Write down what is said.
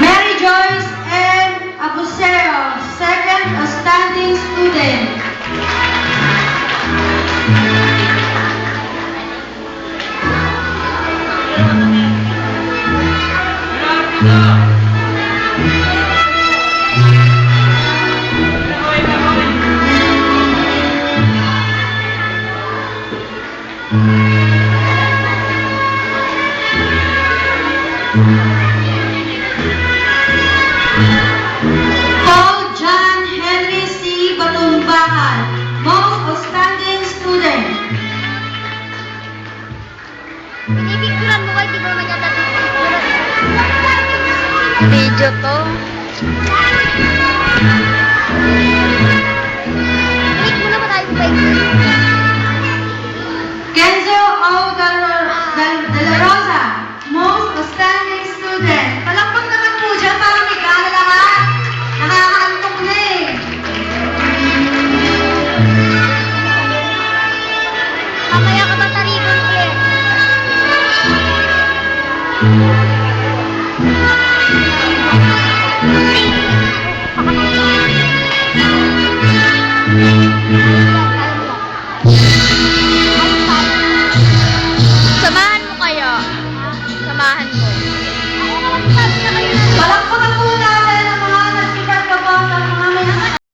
Mary Joyce M. Abusero, second outstanding student. Paul John Henry C. Batumbahan, most outstanding student. Pinipicturan mo kayo, di ba nagkatapicturan? Video to.